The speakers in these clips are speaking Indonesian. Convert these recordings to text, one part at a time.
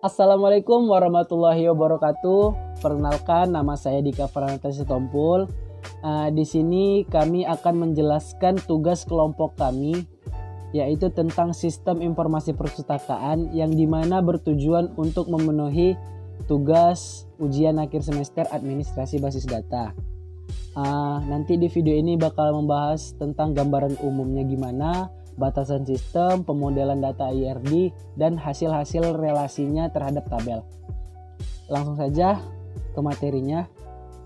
Assalamualaikum warahmatullahi wabarakatuh. Perkenalkan, nama saya Dika Pranata Sitompul. Di sini kami akan menjelaskan tugas kelompok kami, yaitu tentang sistem informasi perpustakaan yang dimana bertujuan untuk memenuhi tugas ujian akhir semester administrasi basis data. Nanti di video ini bakal membahas tentang gambaran umumnya gimana, batasan sistem, pemodelan data IRD, dan hasil-hasil relasinya terhadap tabel. Langsung saja ke materinya.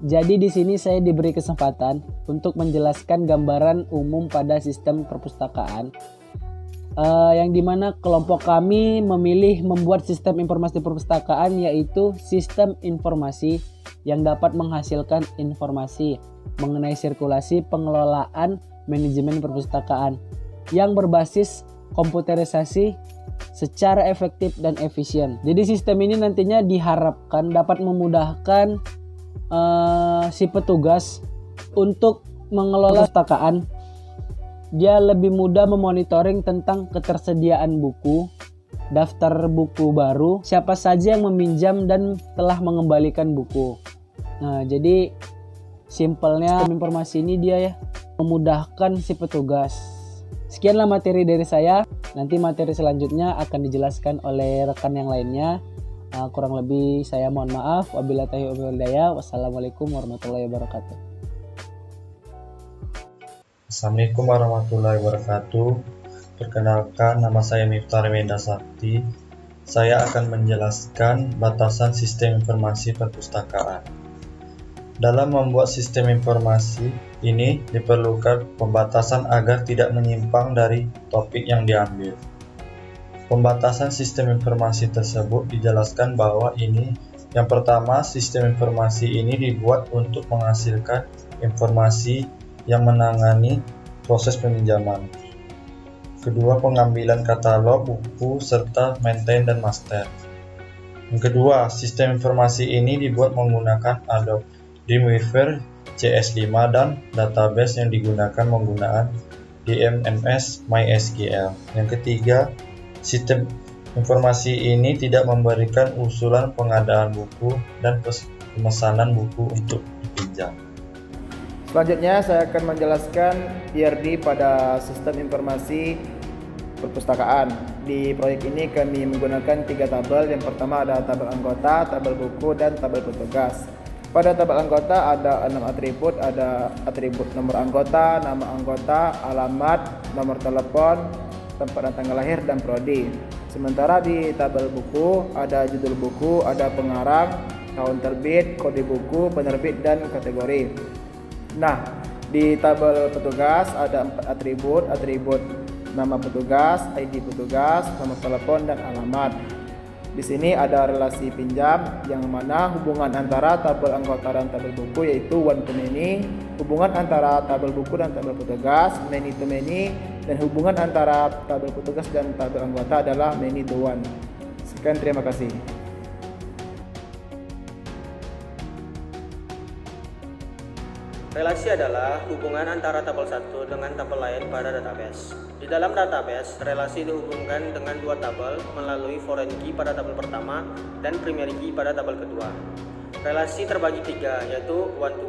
Jadi di sini saya diberi kesempatan untuk menjelaskan gambaran umum pada sistem perpustakaan, yang dimana kelompok kami memilih membuat sistem informasi perpustakaan, yaitu sistem informasi yang dapat menghasilkan informasi mengenai sirkulasi, pengelolaan, manajemen perpustakaan yang berbasis komputerisasi secara efektif dan efisien. Jadi sistem ini nantinya diharapkan dapat memudahkan si petugas untuk mengelola perpustakaan. Dia lebih mudah memonitoring tentang ketersediaan buku, daftar buku baru, siapa saja yang meminjam dan telah mengembalikan buku. Nah, jadi simpelnya sistem informasi ini dia ya memudahkan si petugas. Sekianlah materi dari saya. Nanti materi selanjutnya akan dijelaskan oleh rekan yang lainnya. Kurang lebih saya mohon maaf. Wabillahi taufiq wal hidayah. Wassalamualaikum warahmatullahi wabarakatuh. Assalamualaikum warahmatullahi wabarakatuh. Perkenalkan, nama saya Miftah Remenda Sakti. Saya akan menjelaskan batasan sistem informasi perpustakaan. Dalam membuat sistem informasi ini diperlukan pembatasan agar tidak menyimpang dari topik yang diambil. Pembatasan sistem informasi tersebut dijelaskan bahwa yang pertama, sistem informasi ini dibuat untuk menghasilkan informasi yang menangani proses peminjaman. Kedua, pengambilan katalog, buku, serta maintain dan master. Yang kedua, sistem informasi ini dibuat menggunakan Adobe Dreamweaver, CS5, dan database yang digunakan menggunakan DMMS MySQL. Yang ketiga, sistem informasi ini tidak memberikan usulan pengadaan buku dan pemesanan buku untuk dipinjam. Selanjutnya saya akan menjelaskan IRD pada sistem informasi perpustakaan. Di proyek ini kami menggunakan 3 tabel. Yang pertama ada tabel anggota, tabel buku, dan tabel petugas. Pada tabel anggota ada 6 atribut, ada atribut nomor anggota, nama anggota, alamat, nomor telepon, tempat dan tanggal lahir, dan prodi. Sementara di tabel buku ada judul buku, ada pengarang, tahun terbit, kode buku, penerbit, dan kategori. Nah, di tabel petugas ada 4 atribut nama petugas, ID petugas, nomor telepon, dan alamat. Di sini ada relasi pinjam yang mana hubungan antara tabel anggota dan tabel buku yaitu one to many, hubungan antara tabel buku dan tabel petugas many to many, dan hubungan antara tabel petugas dan tabel anggota adalah many to one. Sekian, terima kasih. Relasi adalah hubungan antara tabel satu dengan tabel lain pada database. Di dalam database, relasi dihubungkan dengan 2 tabel melalui foreign key pada tabel pertama dan primary key pada tabel kedua. Relasi terbagi 3, yaitu one to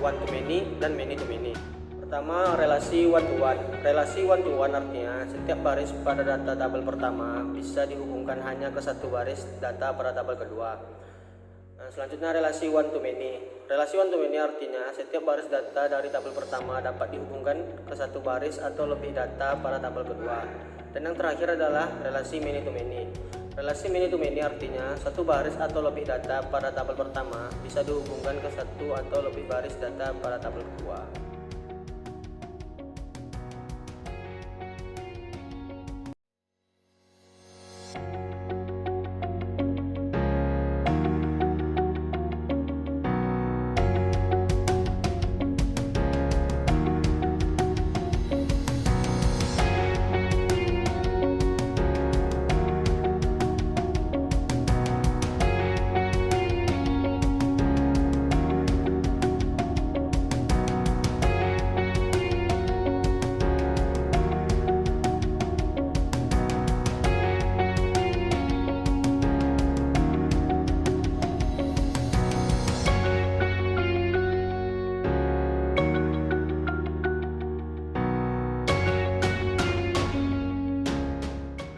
one to many, dan many to many. Pertama, relasi one to one. Relasi one to one artinya setiap baris pada data tabel pertama bisa dihubungkan hanya ke satu baris data pada tabel kedua. Selanjutnya relasi one to many. Relasi one to many artinya setiap baris data dari tabel pertama dapat dihubungkan ke satu baris atau lebih data pada tabel kedua. Dan yang terakhir adalah relasi many to many. Relasi many to many artinya satu baris atau lebih data pada tabel pertama bisa dihubungkan ke satu atau lebih baris data pada tabel kedua.